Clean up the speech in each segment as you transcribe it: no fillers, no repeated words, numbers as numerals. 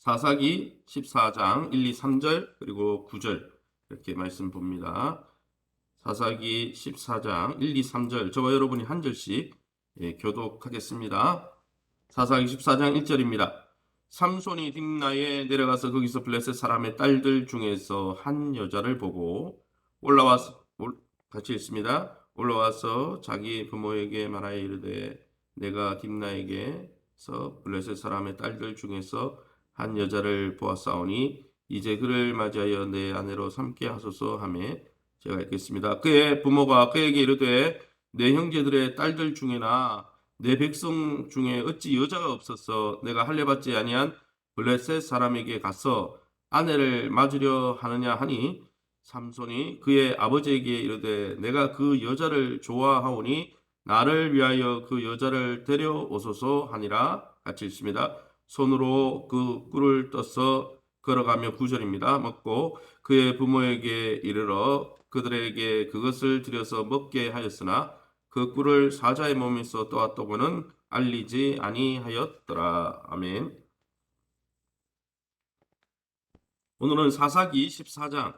사사기 14장 1, 2, 3절 그리고 9절 이렇게 말씀 봅니다. 사사기 14장 1, 2, 3절 저와 여러분이 한 절씩 교독하겠습니다. 사사기 14장 1절입니다. 삼손이 딥나에 내려가서 거기서 블레셋 사람의 딸들 중에서 한 여자를 보고 올라와서 같이 읽습니다. 올라와서 자기 부모에게 말하여 이르되 내가 딥나에게서 블레셋 사람의 딸들 중에서 한 여자를 보았사오니 이제 그를 맞이하여 내 아내로 삼게 하소서 하며 제가 읽겠습니다. 그의 부모가 그에게 이르되 내 형제들의 딸들 중에나 내 백성 중에 어찌 여자가 없어서 내가 할례받지 아니한 블레셋 사람에게 가서 아내를 맞으려 하느냐 하니 삼손이 그의 아버지에게 이르되 내가 그 여자를 좋아하오니 나를 위하여 그 여자를 데려오소서 하니라. 같이 읽습니다. 손으로 그 꿀을 떠서 걸어가며 9절입니다. 먹고 그의 부모에게 이르러 그들에게 그것을 들여서 먹게 하였으나 그 꿀을 사자의 몸에서 떠왔다고는 알리지 아니하였더라. 아멘. 오늘은 사사기 14장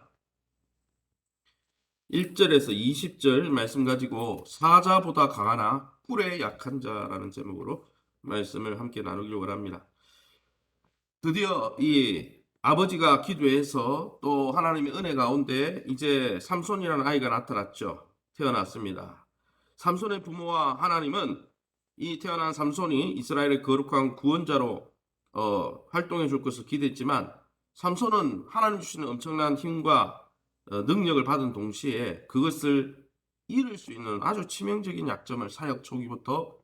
1절에서 20절 말씀 가지고 사자보다 강하나 꿀에 약한 자라는 제목으로 말씀을 함께 나누기로 합니다. 드디어 이 아버지가 기도해서 또 하나님의 은혜 가운데 이제 삼손이라는 아이가 나타났죠. 태어났습니다. 삼손의 부모와 하나님은 이 태어난 삼손이 이스라엘의 거룩한 구원자로 활동해 줄 것을 기대했지만 삼손은 하나님 주시는 엄청난 힘과 능력을 받은 동시에 그것을 잃을 수 있는 아주 치명적인 약점을 사역 초기부터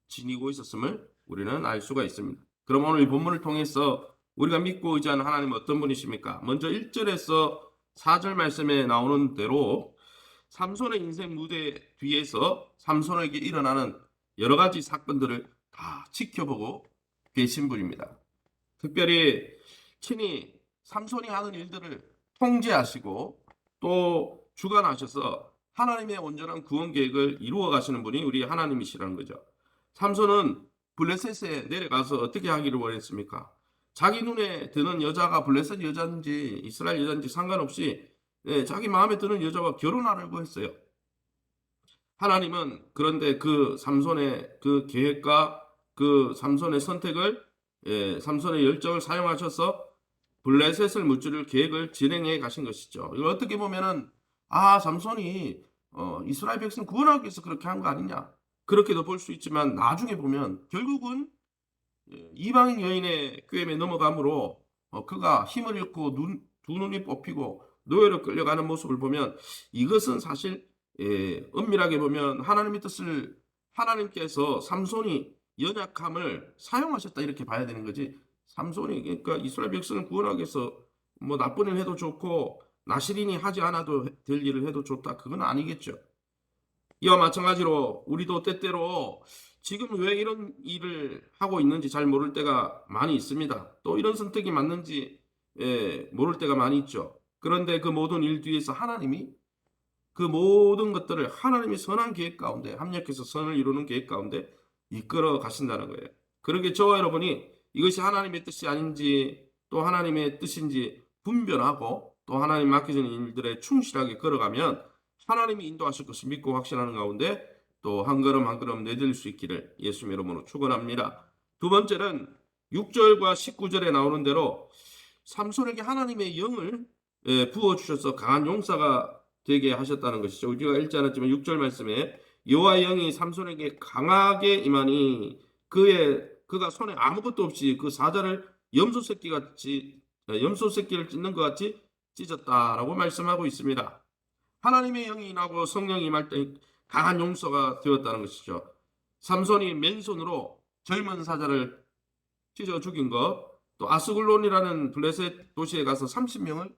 지니고 있었음을 우리는 알 수가 있습니다. 그럼 오늘 이 본문을 통해서 우리가 믿고 의지하는 하나님은 어떤 분이십니까? 먼저 1절에서 4절 말씀에 나오는 대로 삼손의 인생 무대 뒤에서 삼손에게 일어나는 여러 가지 사건들을 다 지켜보고 계신 분입니다. 특별히 친히 삼손이 하는 일들을 통제하시고 또 주관하셔서 하나님의 온전한 구원 계획을 이루어 가시는 분이 우리 하나님이시라는 거죠. 삼손은 블레셋에 내려가서 어떻게 하기를 원했습니까? 자기 눈에 드는 여자가 블레셋 여자인지 이스라엘 여자인지 상관없이 자기 마음에 드는 여자와 결혼하려고 했어요. 하나님은 그런데 그 삼손의 그 계획과 그 삼손의 선택을 삼손의 열정을 사용하셔서 블레셋을 무찌를 계획을 진행해 가신 것이죠. 이걸 어떻게 보면은 삼손이 이스라엘 백성 구원하기 위해서 그렇게 한 거 아니냐 그렇게도 볼 수 있지만 나중에 보면 결국은 이방인 여인의 꾀임에 넘어감으로 그가 힘을 잃고 두 눈이 뽑히고 노예로 끌려가는 모습을 보면 이것은 사실 엄밀하게 보면 하나님의 뜻을 하나님께서 삼손이 연약함을 사용하셨다 이렇게 봐야 되는 거지. 삼손이 그러니까 이스라엘 백성을 구원하기 위해서 뭐 나쁜 일 해도 좋고 나시린이 하지 않아도 될 일을 해도 좋다 그건 아니겠죠. 이와 마찬가지로 우리도 때때로 지금 왜 이런 일을 하고 있는지 잘 모를 때가 많이 있습니다. 또 이런 선택이 맞는지 모를 때가 많이 있죠. 그런데 그 모든 일 뒤에서 하나님이 그 모든 것들을 하나님의 선한 계획 가운데 합력해서 선을 이루는 계획 가운데 이끌어 가신다는 거예요. 그러게 저와 여러분이 이것이 하나님의 뜻이 아닌지 또 하나님의 뜻인지 분별하고 또 하나님 맡겨진 일들에 충실하게 걸어가면 하나님이 인도하실 것을 믿고 확신하는 가운데 또 한 걸음 한 걸음 내딜 수 있기를 예수님 이름으로 축원합니다. 두 번째는 6절과 19절에 나오는 대로 삼손에게 하나님의 영을 부어주셔서 강한 용사가 되게 하셨다는 것이죠. 우리가 읽지 않았지만 6절 말씀에 여호와의 영이 삼손에게 강하게 임하니 그가 손에 아무것도 없이 그 사자를 염소 새끼를 찢는 것 같이 찢었다라고 말씀하고 있습니다. 하나님의 영이 임하고 성령이 임할 때 강한 용서가 되었다는 것이죠. 삼손이 맨손으로 젊은 사자를 찢어 죽인 것, 또 아스글론이라는 블레셋 도시에 가서 30명을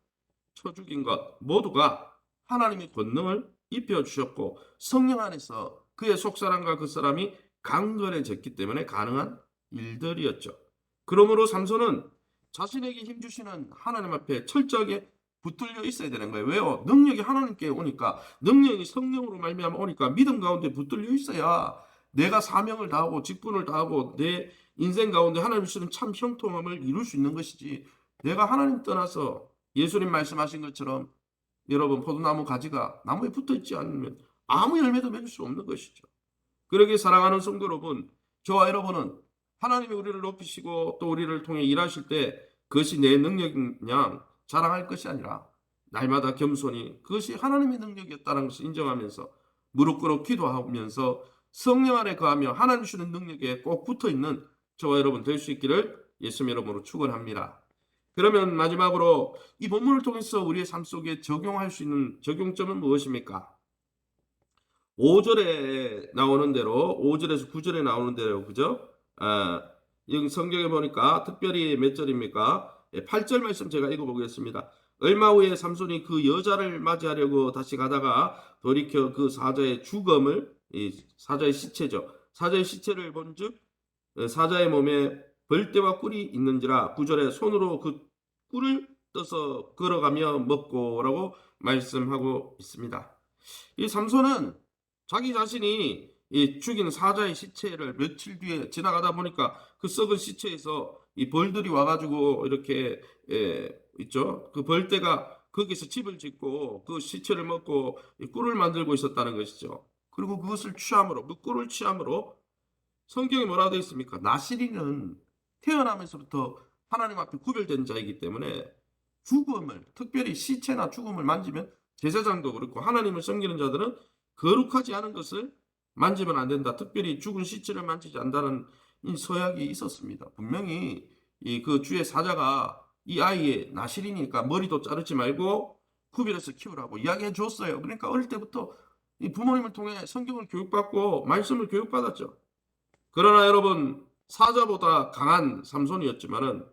쳐 죽인 것 모두가 하나님의 권능을 입혀주셨고 성령 안에서 그의 속사람과 그 사람이 강건해졌기 때문에 가능한 일들이었죠. 그러므로 삼손은 자신에게 힘주시는 하나님 앞에 철저하게 붙들려 있어야 되는 거예요. 왜요? 능력이 하나님께 오니까 능력이 성령으로 말미암아 오니까 믿음 가운데 붙들려 있어야 내가 사명을 다하고 직분을 다하고 내 인생 가운데 하나님 주시는 참 형통함을 이룰 수 있는 것이지, 내가 하나님 떠나서 예수님 말씀하신 것처럼 여러분 포도나무 가지가 나무에 붙어있지 않으면 아무 열매도 맺을 수 없는 것이죠. 그러기에 사랑하는 성도 여러분, 저와 여러분은 하나님이 우리를 높이시고 또 우리를 통해 일하실 때 그것이 내 능력인 양 자랑할 것이 아니라 날마다 겸손히 그것이 하나님의 능력이었다는 것을 인정하면서 무릎 꿇어 기도하면서 성령 안에 거하며 하나님 주시는 능력에 꼭 붙어있는 저와 여러분 될 수 있기를 예수님 이름으로 축원합니다. 그러면 마지막으로 이 본문을 통해서 우리의 삶 속에 적용할 수 있는 적용점은 무엇입니까? 5절에 나오는 대로, 5절에서 9절에 나오는 대로, 그죠? 여기 성경에 보니까 특별히 몇 절입니까? 8절 말씀 제가 읽어보겠습니다. 얼마 후에 삼손이 그 여자를 맞이하려고 다시 가다가 돌이켜 그 사자의 죽음을, 사자의 시체죠. 사자의 시체를 본즉 사자의 몸에 벌떼와 꿀이 있는지라 9절에 손으로 그 꿀을 떠서 걸어가며 먹고라고 말씀하고 있습니다. 이 삼손은 자기 자신이 이 죽인 사자의 시체를 며칠 뒤에 지나가다 보니까 그 썩은 시체에서 이 벌들이 와가지고 이렇게 있죠. 그 벌떼가 거기서 집을 짓고 그 시체를 먹고 꿀을 만들고 있었다는 것이죠. 그리고 그것을 취함으로, 그 꿀을 취함으로 성경에 뭐라고 되어 있습니까? 나시린은 태어나면서부터 하나님 앞에 구별된 자이기 때문에 죽음을, 특별히 시체나 죽음을 만지면 제사장도 그렇고 하나님을 섬기는 자들은 거룩하지 않은 것을 만지면 안 된다. 특별히 죽은 시체를 만지지 않는다는 이 서약이 있었습니다. 분명히 그 주의 사자가 이 아이의 나실이니까 머리도 자르지 말고 구별해서 키우라고 이야기해 줬어요. 그러니까 어릴 때부터 이 부모님을 통해 성경을 교육받고 말씀을 교육받았죠. 그러나 여러분, 사자보다 강한 삼손이었지만은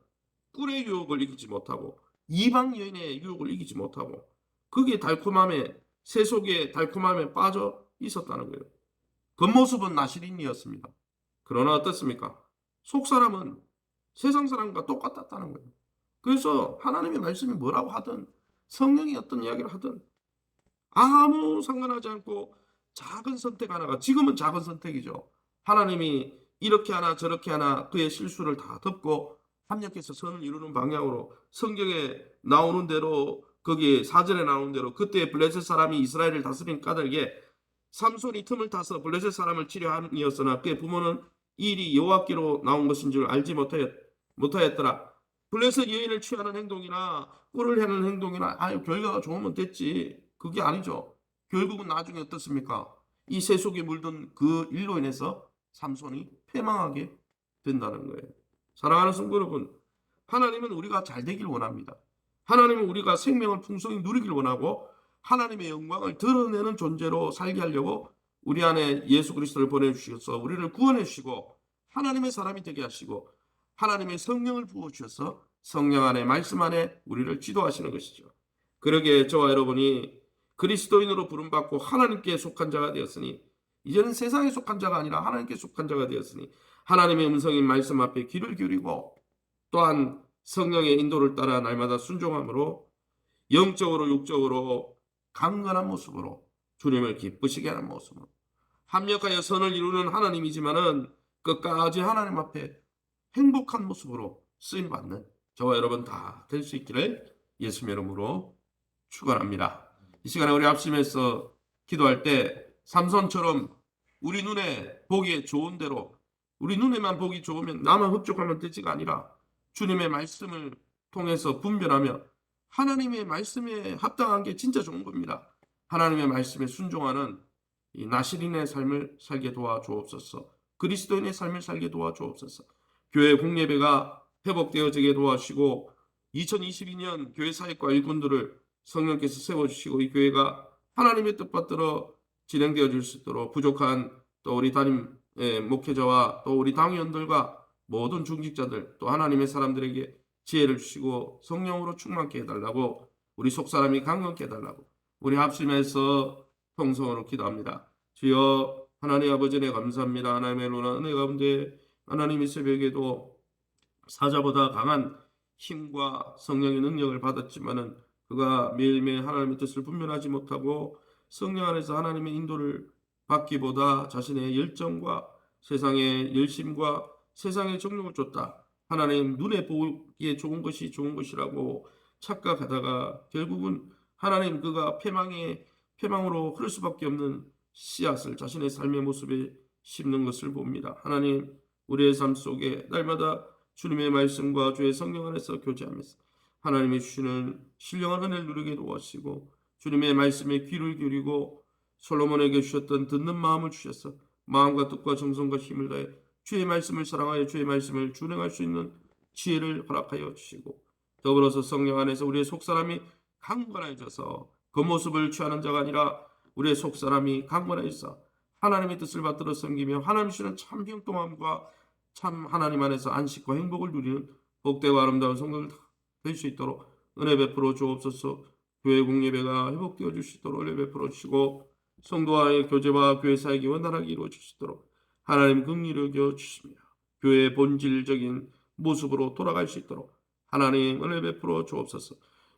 꿀의 유혹을 이기지 못하고 이방 여인의 유혹을 이기지 못하고 그게 달콤함에, 새 속의 달콤함에 빠져 있었다는 거예요. 겉모습은 나시린이었습니다. 그러나 어떻습니까? 속 사람은 세상 사람과 똑같았다는 거예요. 그래서 하나님의 말씀이 뭐라고 하든 성령이 어떤 이야기를 하든 아무 상관하지 않고 작은 선택 하나가, 지금은 작은 선택이죠. 하나님이 이렇게 하나 저렇게 하나 그의 실수를 다 덮고 합력해서 선을 이루는 방향으로 성경에 나오는 대로, 거기 사절에 나오는 대로 그때 블레셋 사람이 이스라엘을 다스린 까닭에 삼손이 틈을 타서 블레셋 사람을 치려함이었으나 그의 부모는 이 일이 여호와께로 나온 것인 줄 알지 못하였더라. 블레셋 여인을 취하는 행동이나 꿀을 하는 행동이나 결과가 좋으면 됐지, 그게 아니죠. 결국은 나중에 어떻습니까? 이 새 속에 물든 그 일로 인해서 삼손이 패망하게 된다는 거예요. 사랑하는 성도 여러분, 하나님은 우리가 잘 되길 원합니다. 하나님은 우리가 생명을 풍성히 누리길 원하고 하나님의 영광을 드러내는 존재로 살게 하려고 우리 안에 예수 그리스도를 보내주셔서 우리를 구원해 주시고 하나님의 사람이 되게 하시고 하나님의 성령을 부어주셔서 성령 안에, 말씀 안에 우리를 지도하시는 것이죠. 그러기에 저와 여러분이 그리스도인으로 부름받고 하나님께 속한 자가 되었으니 이제는 세상에 속한 자가 아니라 하나님께 속한 자가 되었으니 하나님의 음성인 말씀 앞에 귀를 기울이고 또한 성령의 인도를 따라 날마다 순종함으로 영적으로 육적으로 강건한 모습으로 주님을 기쁘시게 하는 모습으로 합력하여 선을 이루는 하나님이지만은 끝까지 하나님 앞에 행복한 모습으로 쓰임받는 저와 여러분 다 될 수 있기를 예수님 이름으로 축원합니다. 이 시간에 우리 합심해서 기도할 때 삼손처럼 우리 눈에 보기에 좋은 대로, 우리 눈에만 보기 좋으면 나만 흡족하면 되지가 아니라 주님의 말씀을 통해서 분별하며 하나님의 말씀에 합당한 게 진짜 좋은 겁니다. 하나님의 말씀에 순종하는 이 나시린의 삶을 살게 도와주옵소서. 그리스도인의 삶을 살게 도와주옵소서. 교회 공예배가 회복되어지게 도와주시고 2022년 교회 사역과 일꾼들을 성령께서 세워주시고 이 교회가 하나님의 뜻받들어 진행되어질 수 있도록 부족한 또 우리 담임 목회자와 또 우리 당위원들과 모든 중직자들 또 하나님의 사람들에게 지혜를 주시고 성령으로 충만케 해달라고, 우리 속사람이 강건케 해달라고 우리 합심해서 통성으로 기도합니다. 주여 하나님 아버지 은혜 감사합니다. 하나님의 놀라운 은혜 가운데 하나님의 새벽에도 사자보다 강한 힘과 성령의 능력을 받았지만은 그가 매일매일 하나님의 뜻을 분별하지 못하고 성령 안에서 하나님의 인도를 받기보다 자신의 열정과 세상의 열심과 세상의 정욕을 쫓다. 하나님 눈에 보기에 좋은 것이 좋은 것이라고 착각하다가 결국은 하나님 그가 패망으로 흐를 수밖에 없는 씨앗을 자신의 삶의 모습에 심는 것을 봅니다. 하나님 우리의 삶 속에 날마다 주님의 말씀과 주의 성령 안에서 교제하면서 하나님이 주시는 신령한 은혜를 누리게 도와주시고 주님의 말씀에 귀를 기울이고 솔로몬에게 주셨던 듣는 마음을 주셔서 마음과 뜻과 정성과 힘을 다해 주의 말씀을 사랑하여 주의 말씀을 준행할 수 있는 지혜를 허락하여 주시고 더불어서 성령 안에서 우리의 속사람이 강건해져서 겉모습을 취하는 자가 아니라 우리의 속사람이 강건해져서 하나님의 뜻을 받들어 섬기며 하나님 주시는 참 형통함과 참 하나님 안에서 안식과 행복을 누리는 복되고 아름다운 성도들 될 수 있도록 은혜 베풀어 주옵소서. 교회 공예배가 회복되어 주시도록 은혜 베풀어 주시고 성도와의 교제와 교회 사역이 원활하게 이루어 주시도록 하나님 긍휼히 여겨 주시며 교회의 본질적인 모습으로 돌아갈 수 있도록 하나님 은혜 베풀어 주옵소서.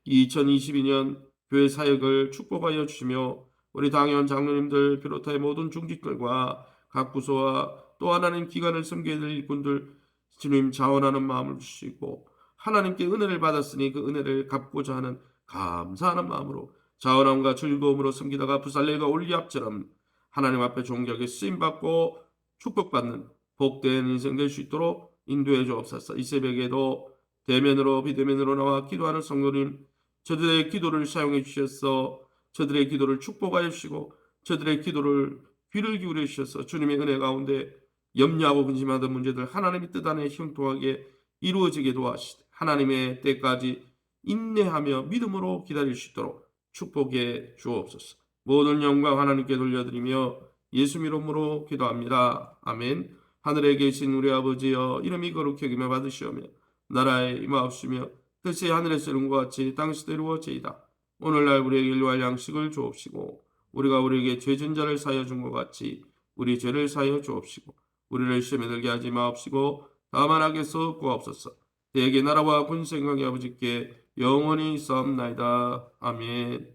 2022년 교회 사역을 축복하여 주시며 우리 당회원 장로님들 비롯하여 모든 중직들과 각 부서와 또 하나님 기관을 섬겨야 될 일꾼들 주님 자원하는 마음을 주시고 하나님께 은혜를 받았으니 그 은혜를 갚고자 하는 감사하는 마음으로 자원함과 즐거움으로 섬기다가 부살렐과 올리압처럼 하나님 앞에 존귀하게 쓰임받고 축복받는 복된 인생 될 수 있도록 인도해 주옵소서. 이 새벽에도 대면으로 비대면으로 나와 기도하는 성도님 저들의 기도를 사용해 주셔서 저들의 기도를 축복하여 주시고 저들의 기도를 귀를 기울여 주셔서 주님의 은혜 가운데 염려하고 근심하던 문제들 하나님의 뜻 안에 형통하게 이루어지게 도와주시되 하나님의 때까지 인내하며 믿음으로 기다릴 수 있도록 축복해 주옵소서. 모든 영광 하나님께 돌려드리며 예수 이름으로 기도합니다. 아멘. 하늘에 계신 우리 아버지여 이름이 거룩히 여김을 받으시오며 나라에 임하옵시며 뜻이 하늘에서 이룬 것 같이 땅에서도 이루어지이다. 오늘날 우리에게 일용할 양식을 주옵시고 우리가 우리에게 죄진 자를 사하여 준 것 같이 우리 죄를 사하여 주옵시고 우리를 시험에 들게 하지 마옵시고 다만 악에서 구하옵소서. 대개 나라와 군생광의 아버지께 영원히 싸움나이다. 아멘.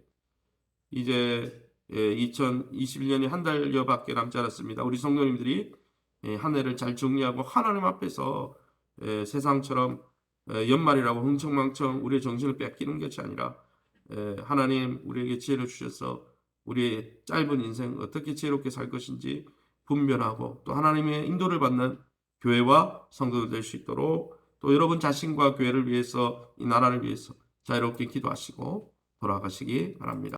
이제 2021년이 한 달여밖에 남지 않았습니다. 우리 성도님들이 한 해를 잘 정리하고 하나님 앞에서 세상처럼 연말이라고 흥청망청 우리의 정신을 뺏기는 것이 아니라 하나님 우리에게 지혜를 주셔서 우리의 짧은 인생 어떻게 지혜롭게 살 것인지 분별하고 또 하나님의 인도를 받는 교회와 성도들 될 수 있도록 또 여러분 자신과 교회를 위해서 이 나라를 위해서 자유롭게 기도하시고 돌아가시기 바랍니다.